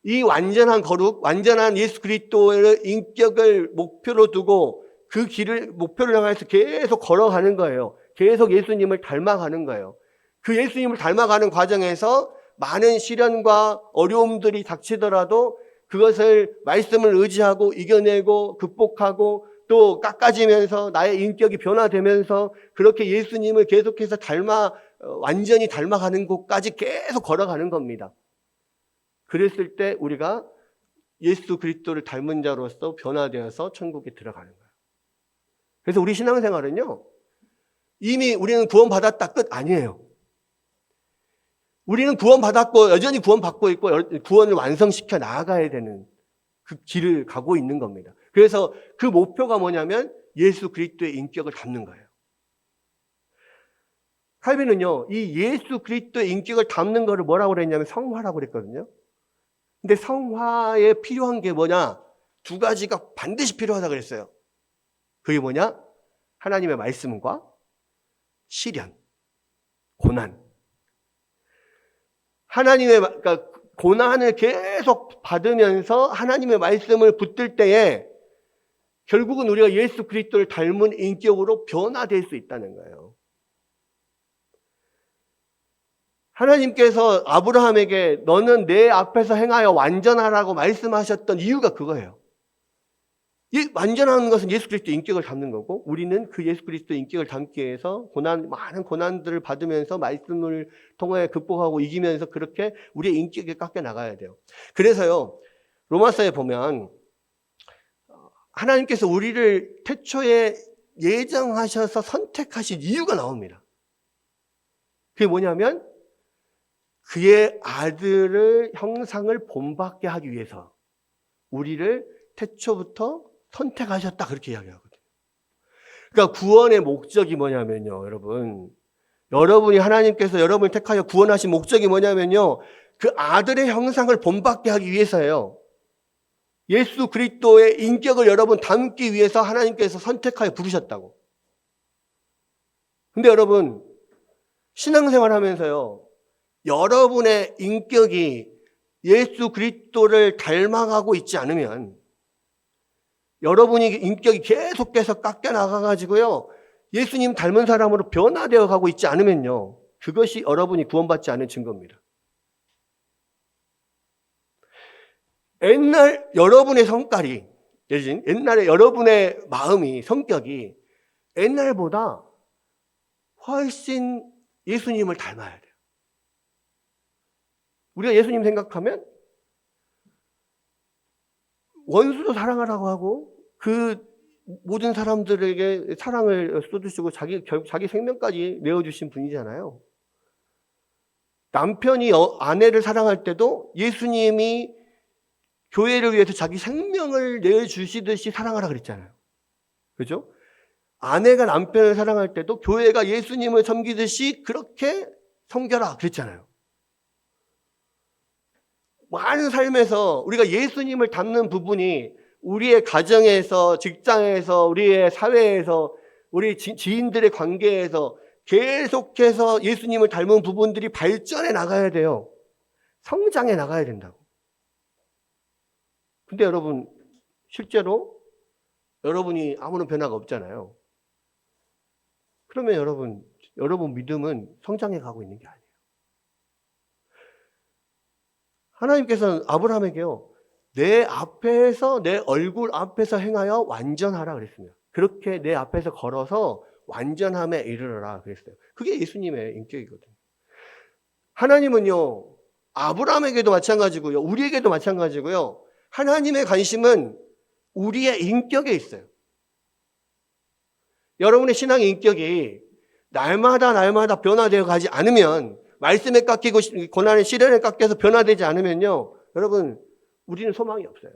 [SPEAKER 1] 이 완전한 거룩, 완전한 예수 그리스도의 인격을 목표로 두고 그 길을 목표를 향해서 계속 걸어가는 거예요. 계속 예수님을 닮아가는 거예요. 그 예수님을 닮아가는 과정에서 많은 시련과 어려움들이 닥치더라도 그것을 말씀을 의지하고 이겨내고 극복하고 또 깎아지면서 나의 인격이 변화되면서 그렇게 예수님을 계속해서 완전히 닮아가는 곳까지 계속 걸어가는 겁니다. 그랬을 때 우리가 예수 그리스도를 닮은 자로서 변화되어서 천국에 들어가는 거예요. 그래서 우리 신앙생활은요, 이미 우리는 구원받았다 끝 아니에요. 우리는 구원받았고 여전히 구원받고 있고 구원을 완성시켜 나아가야 되는 그 길을 가고 있는 겁니다. 그래서 그 목표가 뭐냐면 예수 그리스도의 인격을 담는 거예요. 칼빈은요, 이 예수 그리스도의 인격을 담는 거를 뭐라고 그랬냐면 성화라고 그랬거든요. 근데 성화에 필요한 게 뭐냐? 두 가지가 반드시 필요하다고 그랬어요. 그게 뭐냐? 하나님의 말씀과 시련, 고난. 그러니까 고난을 계속 받으면서 하나님의 말씀을 붙들 때에 결국은 우리가 예수 그리스도를 닮은 인격으로 변화될 수 있다는 거예요. 하나님께서 아브라함에게 너는 내 앞에서 행하여 완전하라고 말씀하셨던 이유가 그거예요. 완전한 것은 예수 그리스도의 인격을 담는 거고 우리는 그 예수 그리스도의 인격을 담기 위해서 많은 고난들을 받으면서 말씀을 통해 극복하고 이기면서 그렇게 우리의 인격을 깎여 나가야 돼요. 그래서요, 로마서에 보면 하나님께서 우리를 태초에 예정하셔서 선택하신 이유가 나옵니다. 그게 뭐냐면 그의 아들의 형상을 본받게 하기 위해서 우리를 태초부터 선택하셨다, 그렇게 이야기하거든요. 그러니까 구원의 목적이 뭐냐면요, 여러분이 하나님께서 여러분을 택하여 구원하신 목적이 뭐냐면요, 그 아들의 형상을 본받게 하기 위해서예요. 예수 그리스도의 인격을 여러분 담기 위해서 하나님께서 선택하여 부르셨다고. 근데 여러분, 신앙생활 하면서요, 여러분의 인격이 예수 그리스도를 닮아가고 있지 않으면, 여러분이 인격이 계속해서 깎여 나가가지고요, 예수님 닮은 사람으로 변화되어 가고 있지 않으면요, 그것이 여러분이 구원받지 않은 증거입니다. 여러분의 성깔이, 옛날에 여러분의 마음이, 성격이 옛날보다 훨씬 예수님을 닮아야 돼요. 우리가 예수님 생각하면 원수도 사랑하라고 하고 그 모든 사람들에게 사랑을 쏟으시고 자기 생명까지 내어주신 분이잖아요. 남편이 아내를 사랑할 때도 예수님이 교회를 위해서 자기 생명을 내주시듯이 사랑하라 그랬잖아요. 그죠? 아내가 남편을 사랑할 때도 교회가 예수님을 섬기듯이 그렇게 섬겨라 그랬잖아요. 많은 삶에서 우리가 예수님을 닮는 부분이 우리의 가정에서, 직장에서, 우리의 사회에서, 우리 지인들의 관계에서 계속해서 예수님을 닮은 부분들이 발전해 나가야 돼요. 성장해 나가야 된다고. 근데 여러분, 실제로 여러분이 아무런 변화가 없잖아요. 그러면 여러분 믿음은 성장해 가고 있는 게 아니에요. 하나님께서는 아브라함에게요, 내 앞에서, 내 얼굴 앞에서 행하여 완전하라 그랬습니다. 그렇게 내 앞에서 걸어서 완전함에 이르러라 그랬어요. 그게 예수님의 인격이거든요. 하나님은요, 아브라함에게도 마찬가지고요, 우리에게도 마찬가지고요, 하나님의 관심은 우리의 인격에 있어요. 여러분의 신앙의 인격이 날마다 변화되어 가지 않으면, 말씀에 깎이고 고난의 시련에 깎여서 변화되지 않으면요, 여러분, 우리는 소망이 없어요.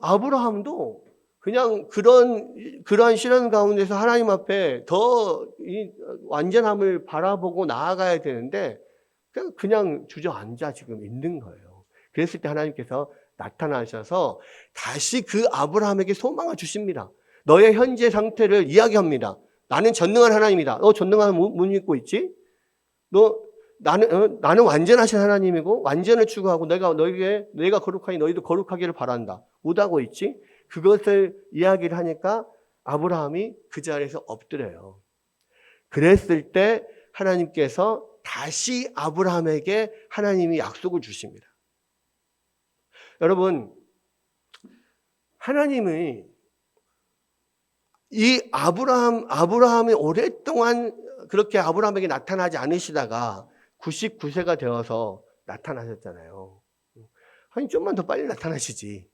[SPEAKER 1] 아브라함도 그냥 그러한 시련 가운데서 하나님 앞에 더 이 완전함을 바라보고 나아가야 되는데, 그냥 주저앉아 지금 있는 거예요. 그랬을 때 하나님께서 나타나셔서 다시 그 아브라함에게 소망을 주십니다. 너의 현재 상태를 이야기합니다. 나는 전능한 하나님이다. 너 전능한 못 믿고 있지? 나는 완전하신 하나님이고 완전을 추구하고 내가 거룩하니 너희도 거룩하기를 바란다. 못하고 있지? 그것을 이야기를 하니까 아브라함이 그 자리에서 엎드려요. 그랬을 때 하나님께서 다시 아브라함에게 하나님이 약속을 주십니다. 여러분, 하나님이 이 아브라함이 오랫동안 그렇게 아브라함에게 나타나지 않으시다가 99세가 되어서 나타나셨잖아요. 아니, 좀만 더 빨리 나타나시지.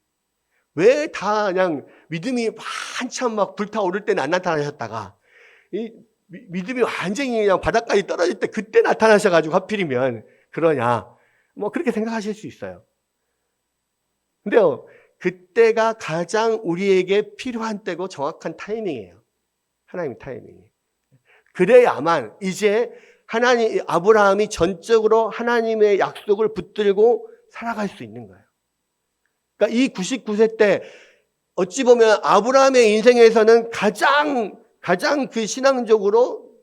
[SPEAKER 1] 왜 다 그냥 믿음이 한참 막 불타오를 때는 안 나타나셨다가 이 믿음이 완전히 그냥 바닥까지 떨어질 때 그때 나타나셔가지고 하필이면 그러냐. 뭐 그렇게 생각하실 수 있어요. 근데요, 그때가 가장 우리에게 필요한 때고 정확한 타이밍이에요. 하나님의 타이밍이. 그래야만 이제 아브라함이 전적으로 하나님의 약속을 붙들고 살아갈 수 있는 거예요. 그러니까 이 99세 때 어찌 보면 아브라함의 인생에서는 가장 그 신앙적으로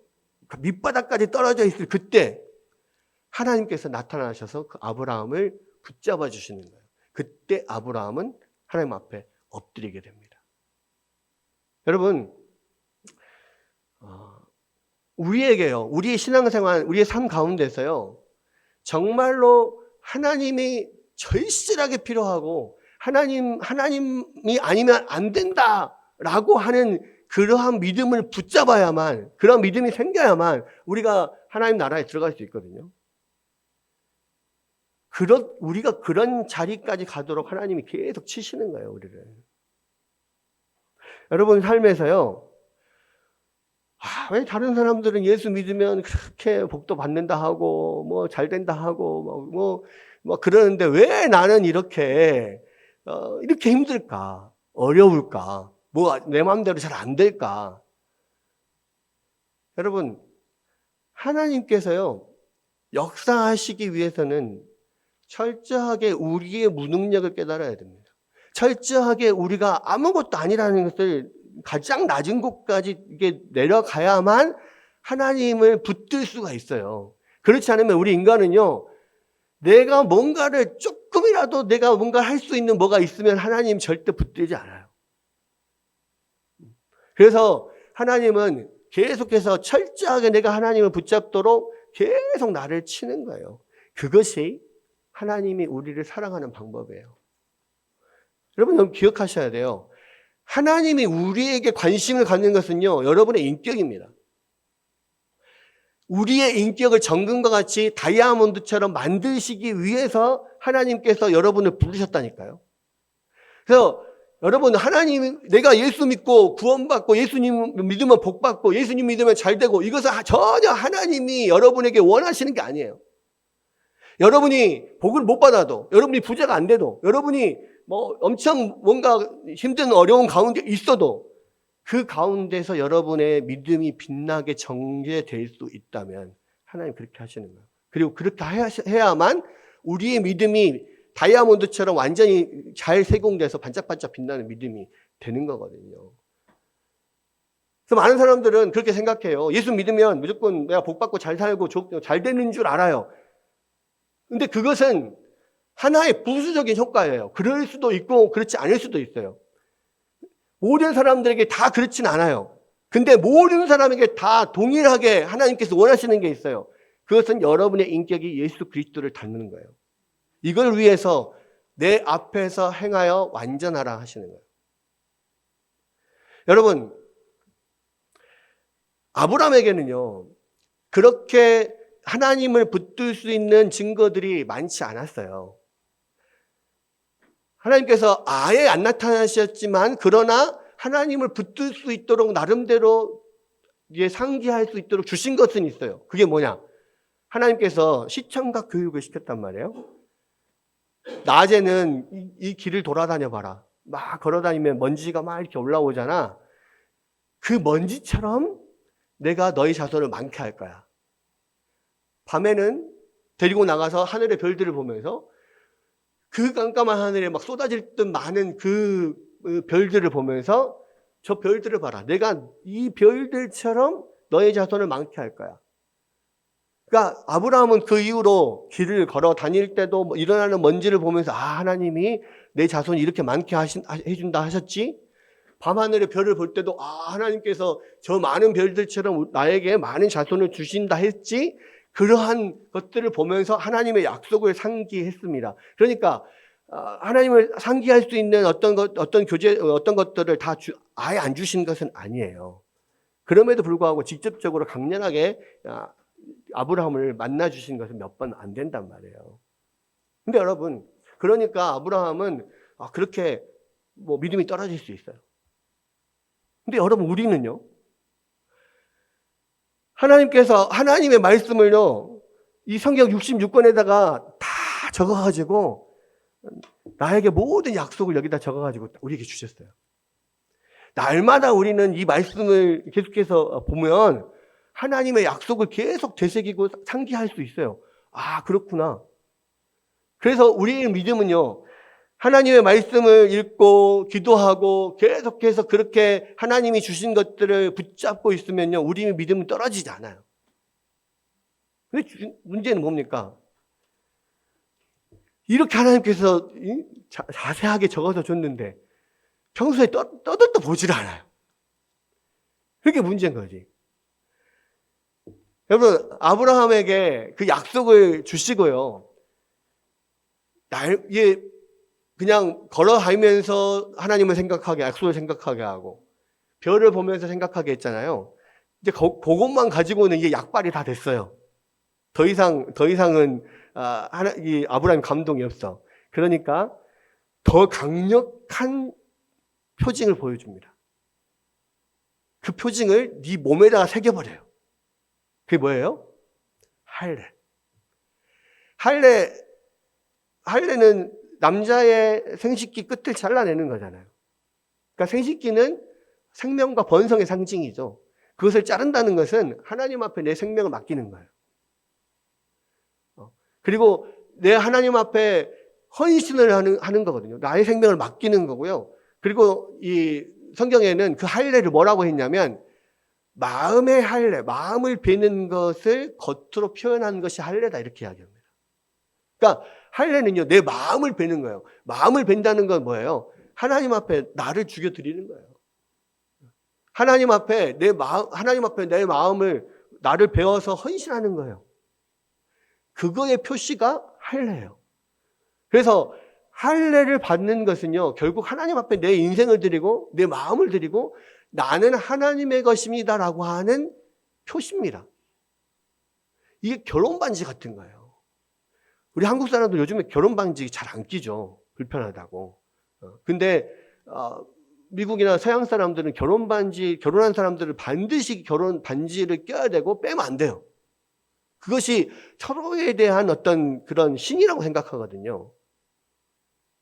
[SPEAKER 1] 밑바닥까지 떨어져 있을 그때 하나님께서 나타나셔서 그 아브라함을 붙잡아 주시는 거예요. 그때 아브라함은 하나님 앞에 엎드리게 됩니다. 여러분, 우리에게요, 우리의 신앙생활, 우리의 삶 가운데서요, 정말로 하나님이 절실하게 필요하고 하나님이 아니면 안 된다라고 하는 그러한 믿음을 붙잡아야만, 그런 믿음이 생겨야만 우리가 하나님 나라에 들어갈 수 있거든요. 우리가 그런 자리까지 가도록 하나님이 계속 치시는 거예요, 우리를. 여러분 삶에서요, 왜 다른 사람들은 예수 믿으면 그렇게 복도 받는다 하고, 뭐 잘 된다 하고, 뭐 그러는데 왜 나는 이렇게 힘들까? 어려울까? 뭐 내 마음대로 잘 안 될까? 여러분, 하나님께서요, 역사하시기 위해서는 철저하게 우리의 무능력을 깨달아야 됩니다. 철저하게 우리가 아무것도 아니라는 것을 가장 낮은 곳까지 이게 내려가야만 하나님을 붙들 수가 있어요. 그렇지 않으면 우리 인간은요, 내가 뭔가를 조금이라도 내가 뭔가 할 수 있는 뭐가 있으면 하나님 절대 붙들지 않아요. 그래서 하나님은 계속해서 철저하게 내가 하나님을 붙잡도록 계속 나를 치는 거예요. 그것이 하나님이 우리를 사랑하는 방법이에요. 여러분, 너무 기억하셔야 돼요. 하나님이 우리에게 관심을 갖는 것은요, 여러분의 인격입니다. 우리의 인격을 정금과 같이 다이아몬드처럼 만드시기 위해서 하나님께서 여러분을 부르셨다니까요. 그래서 여러분, 내가 예수 믿고 구원받고 예수님 믿으면 복받고 예수님 믿으면 잘되고, 이것은 전혀 하나님이 여러분에게 원하시는 게 아니에요. 여러분이 복을 못 받아도, 여러분이 부자가 안 돼도, 여러분이 뭐 엄청 뭔가 힘든 어려운 가운데 있어도 그 가운데서 여러분의 믿음이 빛나게 정제될 수 있다면 하나님 그렇게 하시는 거예요. 그리고 그렇게 해야만 우리의 믿음이 다이아몬드처럼 완전히 잘 세공돼서 반짝반짝 빛나는 믿음이 되는 거거든요. 그래서 많은 사람들은 그렇게 생각해요. 예수 믿으면 무조건 내가 복받고 잘 살고 잘 되는 줄 알아요. 근데 그것은 하나의 부수적인 효과예요. 그럴 수도 있고 그렇지 않을 수도 있어요. 모든 사람들에게 다 그렇진 않아요. 근데 모든 사람에게 다 동일하게 하나님께서 원하시는 게 있어요. 그것은 여러분의 인격이 예수 그리스도를 닮는 거예요. 이걸 위해서 내 앞에서 행하여 완전하라 하시는 거예요. 여러분, 아브라함에게는요, 그렇게 하나님을 붙들 수 있는 증거들이 많지 않았어요. 하나님께서 아예 안 나타나셨지만, 그러나 하나님을 붙들 수 있도록 나름대로 상기할 수 있도록 주신 것은 있어요. 그게 뭐냐? 하나님께서 시청각 교육을 시켰단 말이에요. 낮에는 이 길을 돌아다녀 봐라. 막 걸어다니면 먼지가 막 이렇게 올라오잖아. 그 먼지처럼 내가 너희 자손을 많게 할 거야. 밤에는 데리고 나가서 하늘의 별들을 보면서 그 깜깜한 하늘에 막 쏟아질 듯 많은 그 별들을 보면서 저 별들을 봐라. 내가 이 별들처럼 너의 자손을 많게 할 거야. 그러니까 아브라함은 그 이후로 길을 걸어 다닐 때도 일어나는 먼지를 보면서 하나님이 내 자손이 이렇게 많게 해준다 하셨지. 밤하늘의 별을 볼 때도 하나님께서 저 많은 별들처럼 나에게 많은 자손을 주신다 했지. 그러한 것들을 보면서 하나님의 약속을 상기했습니다. 그러니까 하나님을 상기할 수 있는 어떤 것들을 다 아예 안 주신 것은 아니에요. 그럼에도 불구하고 직접적으로 강렬하게 아브라함을 만나 주신 것은 몇 번 안 된단 말이에요. 근데 여러분, 그러니까 아브라함은 그렇게 믿음이 떨어질 수 있어요. 근데 여러분, 우리는요, 하나님께서 하나님의 말씀을요, 이 성경 66권에다가 다 적어가지고 나에게 모든 약속을 여기다 적어가지고 우리에게 주셨어요. 날마다 우리는 이 말씀을 계속해서 보면 하나님의 약속을 계속 되새기고 상기할 수 있어요. 그렇구나. 그래서 우리의 믿음은요, 하나님의 말씀을 읽고 기도하고 계속해서 그렇게 하나님이 주신 것들을 붙잡고 있으면요, 우리의 믿음은 떨어지지 않아요. 근데 문제는 뭡니까? 이렇게 하나님께서 자세하게 적어서 줬는데 평소에 떠들도 보질 않아요. 그게 문제인 거지. 여러분, 아브라함에게 그 약속을 주시고요, 그냥 걸어다니면서 하나님을 생각하게, 약속을 생각하게 하고, 별을 보면서 생각하게 했잖아요. 이제 그것만 가지고는 이게 약발이 다 됐어요. 더 이상은 이 아브라함 감동이 없어. 그러니까 더 강력한 표징을 보여줍니다. 그 표징을 네 몸에다가 새겨버려요. 그게 뭐예요? 할례는 남자의 생식기 끝을 잘라내는 거잖아요. 그러니까 생식기는 생명과 번성의 상징이죠. 그것을 자른다는 것은 하나님 앞에 내 생명을 맡기는 거예요. 그리고 내 하나님 앞에 헌신을 하는 거거든요. 나의 생명을 맡기는 거고요. 그리고 이 성경에는 그 할례를 뭐라고 했냐면 마음의 할례, 마음을 베는 것을 겉으로 표현한 것이 할례다, 이렇게 이야기합니다. 그러니까 할례는요, 내 마음을 베는 거예요. 마음을 벤다는 건 뭐예요? 하나님 앞에 나를 죽여드리는 거예요. 하나님 앞에 내 마음을 나를 베어서 헌신하는 거예요. 그거의 표시가 할례예요. 그래서 할례를 받는 것은요, 결국 하나님 앞에 내 인생을 드리고 내 마음을 드리고 나는 하나님의 것입니다라고 하는 표시입니다. 이게 결혼 반지 같은 거예요. 우리 한국 사람들 요즘에 결혼 반지 잘 안 끼죠. 불편하다고. 근데 미국이나 서양 사람들은 결혼한 사람들은 반드시 결혼 반지를 껴야 되고 빼면 안 돼요. 그것이 서로에 대한 어떤 그런 신이라고 생각하거든요.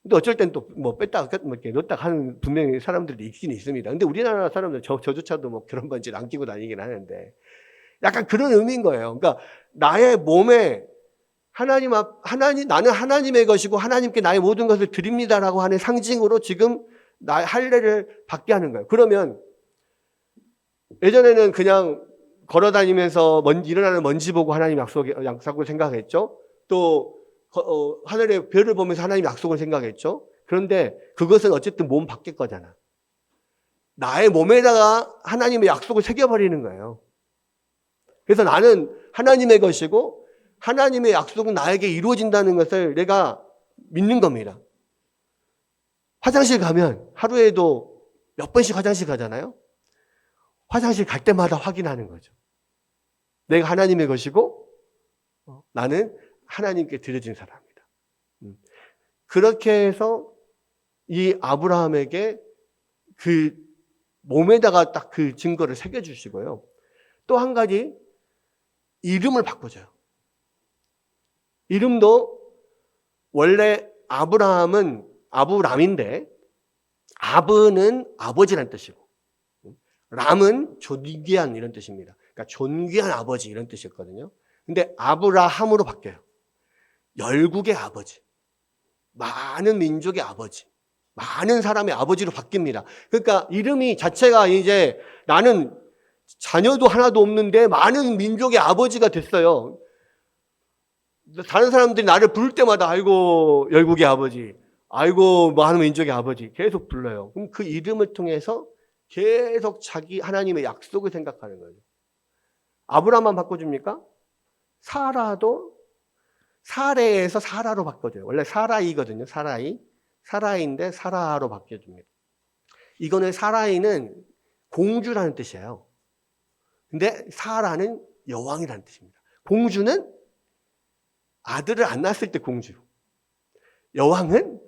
[SPEAKER 1] 근데 어쩔 땐 또 뺐다가 이렇게 넣었다가 하는 분명히 사람들이 있긴 있습니다. 근데 우리나라 사람들 저조차도 결혼 반지를 안 끼고 다니긴 하는데 약간 그런 의미인 거예요. 그러니까 나의 몸에 나는 하나님의 것이고 하나님께 나의 모든 것을 드립니다라고 하는 상징으로 지금 나의 할례를 받게 하는 거예요. 그러면 예전에는 그냥 걸어다니면서 일어나는 먼지 보고 하나님 약속을 생각했죠. 또 하늘의 별을 보면서 하나님 약속을 생각했죠. 그런데 그것은 어쨌든 몸 밖의 거잖아. 나의 몸에다가 하나님의 약속을 새겨버리는 거예요. 그래서 나는 하나님의 것이고 하나님의 약속은 나에게 이루어진다는 것을 내가 믿는 겁니다. 화장실 가면 하루에도 몇 번씩 화장실 가잖아요. 화장실 갈 때마다 확인하는 거죠. 내가 하나님의 것이고 나는 하나님께 드려진 사람이다. 그렇게 해서 이 아브라함에게 그 몸에다가 딱 그 증거를 새겨주시고요. 또 한 가지 이름을 바꿔줘요. 이름도 원래 아브라함은 아브람인데 아브는 아버지란 뜻이고 람은 존귀한 이런 뜻입니다. 그러니까 존귀한 아버지 이런 뜻이었거든요. 근데 아브라함으로 바뀌어요. 열국의 아버지, 많은 민족의 아버지, 많은 사람의 아버지로 바뀝니다. 그러니까 이름이 자체가 이제 나는 자녀도 하나도 없는데 많은 민족의 아버지가 됐어요. 다른 사람들이 나를 부를 때마다 아이고 열국의 아버지, 아이고 많은 민족의 아버지 계속 불러요. 그럼 그 이름을 통해서 계속 자기 하나님의 약속을 생각하는 거예요. 아브라함만 바꿔줍니까? 사라도 사레에서 사라로 바꿔줘요. 원래 사라이거든요. 사라이인데 사라로 바뀌어줍니다. 이거는 사라이는 공주라는 뜻이에요. 근데 사라는 여왕이라는 뜻입니다. 공주는 아들을 안 낳았을 때 공주, 여왕은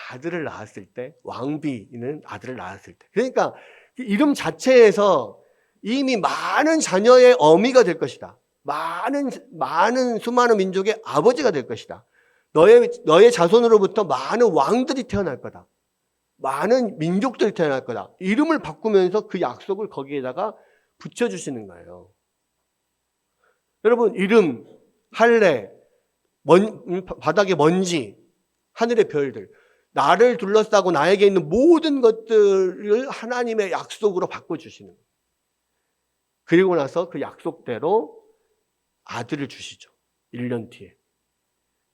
[SPEAKER 1] 아들을 낳았을 때, 왕비는 아들을 낳았을 때. 그러니까 이름 자체에서 이미 많은 자녀의 어미가 될 것이다. 수많은 민족의 아버지가 될 것이다. 너의 자손으로부터 많은 왕들이 태어날 거다. 많은 민족들이 태어날 거다. 이름을 바꾸면서 그 약속을 거기에다가 붙여주시는 거예요. 여러분, 이름, 할례, 바닥의 먼지, 하늘의 별들, 나를 둘러싸고 나에게 있는 모든 것들을 하나님의 약속으로 바꿔주시는 거예요. 그리고 나서 그 약속대로 아들을 주시죠. 1년 뒤에.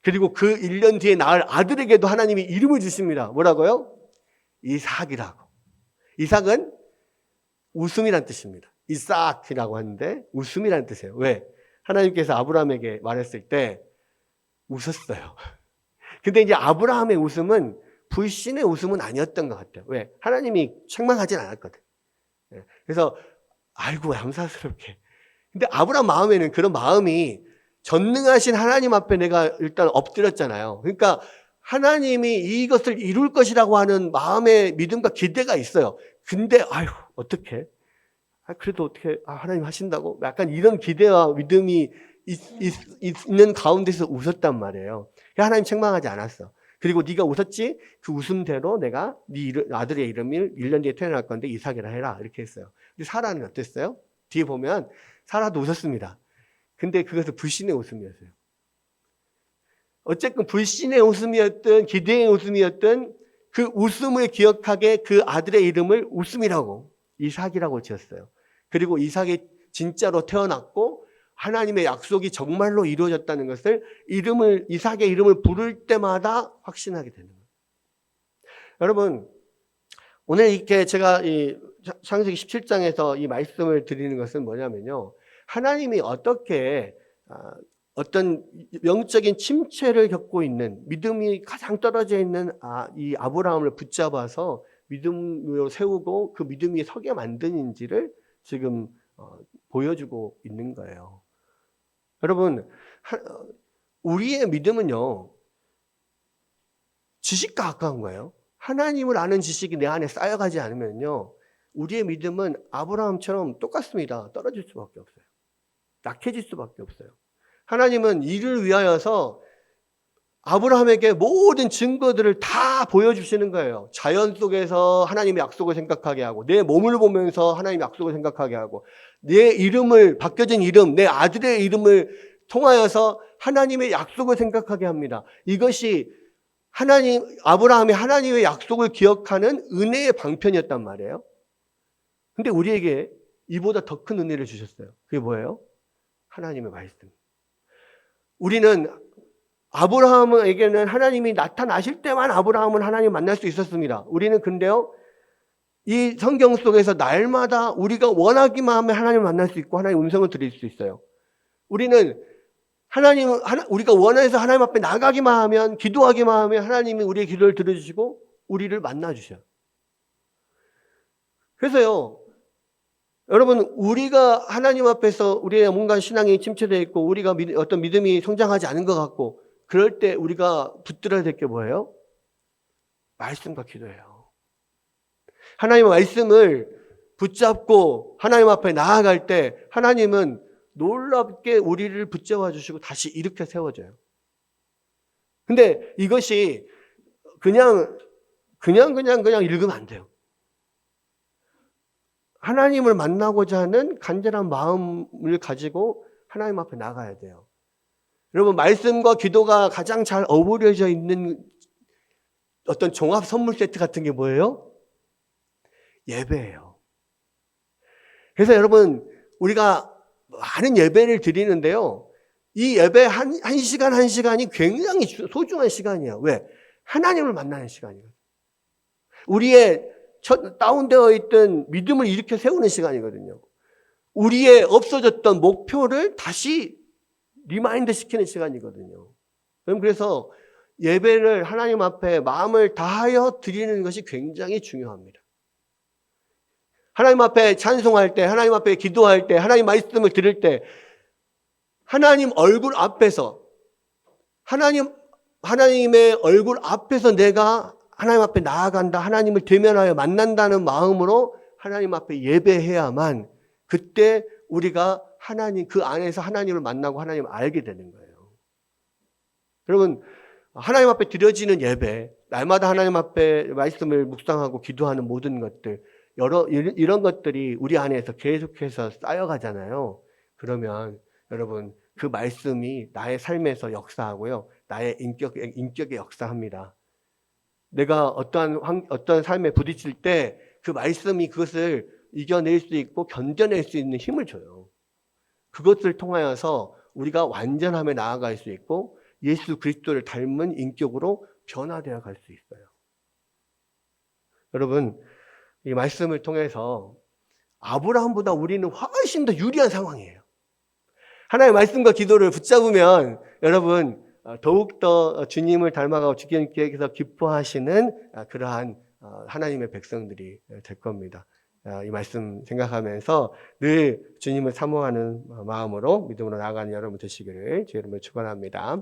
[SPEAKER 1] 그리고 그 1년 뒤에 낳을 아들에게도 하나님이 이름을 주십니다. 뭐라고요? 이삭이라고. 이삭은 웃음이란 뜻입니다. 이삭이라고 하는데 웃음이란 뜻이에요. 왜? 하나님께서 아브라함에게 말했을 때 웃었어요. 근데 이제 아브라함의 웃음은 불신의 웃음은 아니었던 것 같아요. 왜? 하나님이 책망하진 않았거든. 그래서 아이고 감사스럽게. 근데 아브라함 마음에는 그런 마음이 전능하신 하나님 앞에 내가 일단 엎드렸잖아요. 그러니까 하나님이 이것을 이룰 것이라고 하는 마음의 믿음과 기대가 있어요. 근데 아유 어떻게? 그래도 어떻게 하나님 하신다고? 약간 이런 기대와 믿음이 있는 가운데서 웃었단 말이에요. 하나님 책망하지 않았어. 그리고 네가 웃었지? 그 웃음대로 내가 네 아들의 이름을 1년 뒤에 태어날 건데 이삭이라 해라. 이렇게 했어요. 근데 사라는 어땠어요? 뒤에 보면 사라도 웃었습니다. 근데 그것은 불신의 웃음이었어요. 어쨌든 불신의 웃음이었든 기대의 웃음이었든 그 웃음을 기억하게 그 아들의 이름을 웃음이라고 이삭이라고 지었어요. 그리고 이삭이 진짜로 태어났고 하나님의 약속이 정말로 이루어졌다는 것을 이삭의 이름을 부를 때마다 확신하게 되는 거예요. 여러분, 오늘 이렇게 제가 이 창세기 17장에서 이 말씀을 드리는 것은 뭐냐면요. 하나님이 어떻게 어떤 영적인 침체를 겪고 있는 믿음이 가장 떨어져 있는 이 아브라함을 붙잡아서 믿음으로 세우고 그 믿음이 서게 만드는지를 지금 보여주고 있는 거예요. 여러분, 우리의 믿음은요, 지식과 가까운 거예요. 하나님을 아는 지식이 내 안에 쌓여가지 않으면요, 우리의 믿음은 아브라함처럼 똑같습니다. 떨어질 수밖에 없어요. 약해질 수밖에 없어요. 하나님은 이를 위하여서 아브라함에게 모든 증거들을 다 보여주시는 거예요. 자연 속에서 하나님의 약속을 생각하게 하고, 내 몸을 보면서 하나님의 약속을 생각하게 하고, 내 이름을, 바뀌어진 이름, 내 아들의 이름을 통하여서 하나님의 약속을 생각하게 합니다. 이것이 아브라함이 하나님의 약속을 기억하는 은혜의 방편이었단 말이에요. 근데 우리에게 이보다 더 큰 은혜를 주셨어요. 그게 뭐예요? 하나님의 말씀. 우리는 아브라함에게는 하나님이 나타나실 때만 아브라함은 하나님 만날 수 있었습니다. 우리는 근데요, 이 성경 속에서 날마다 우리가 원하기만 하면 하나님을 만날 수 있고 하나님의 음성을 들을 수 있어요. 우리는 우리가 원해서 하나님 앞에 나가기만 하면, 기도하기만 하면 하나님이 우리의 기도를 들어주시고 우리를 만나주셔요. 그래서요, 여러분, 우리가 하나님 앞에서 우리의 뭔가 신앙이 침체되어 있고 우리가 어떤 믿음이 성장하지 않은 것 같고 그럴 때 우리가 붙들어야 될 게 뭐예요? 말씀과 기도예요. 하나님의 말씀을 붙잡고 하나님 앞에 나아갈 때 하나님은 놀랍게 우리를 붙잡아 주시고 다시 일으켜 세워줘요. 근데 이것이 그냥 읽으면 안 돼요. 하나님을 만나고자 하는 간절한 마음을 가지고 하나님 앞에 나가야 돼요. 여러분, 말씀과 기도가 가장 잘 어우러져 있는 어떤 종합 선물 세트 같은 게 뭐예요? 예배예요. 그래서 여러분, 우리가 많은 예배를 드리는데요. 이 예배 한 시간 한 시간이 굉장히 소중한 시간이에요. 왜? 하나님을 만나는 시간이에요. 우리의 다운되어 있던 믿음을 일으켜 세우는 시간이거든요. 우리의 없어졌던 목표를 다시 리마인드 시키는 시간이거든요. 그래서 예배를 하나님 앞에 마음을 다하여 드리는 것이 굉장히 중요합니다. 하나님 앞에 찬송할 때, 하나님 앞에 기도할 때, 하나님 말씀을 들을 때 하나님 얼굴 앞에서, 하나님의 얼굴 앞에서 내가 하나님 앞에 나아간다, 하나님을 대면하여 만난다는 마음으로 하나님 앞에 예배해야만 그때 우리가 그 안에서 하나님을 만나고 하나님을 알게 되는 거예요. 여러분, 하나님 앞에 드려지는 예배, 날마다 하나님 앞에 말씀을 묵상하고 기도하는 모든 것들, 이런 것들이 우리 안에서 계속해서 쌓여가잖아요. 그러면 여러분, 그 말씀이 나의 삶에서 역사하고요, 나의 인격에 역사합니다. 내가 어떤 삶에 부딪힐 때 그 말씀이 그것을 이겨낼 수 있고 견뎌낼 수 있는 힘을 줘요. 그것을 통하여서 우리가 완전함에 나아갈 수 있고 예수 그리스도를 닮은 인격으로 변화되어 갈 수 있어요. 여러분, 이 말씀을 통해서 아브라함보다 우리는 훨씬 더 유리한 상황이에요. 하나님의 말씀과 기도를 붙잡으면 여러분 더욱더 주님을 닮아가고 주님께서 기뻐하시는 그러한 하나님의 백성들이 될 겁니다. 이 말씀 생각하면서 늘 주님을 사모하는 마음으로 믿음으로 나아가는 여러분 되시기를 주의 이름으로 축원합니다.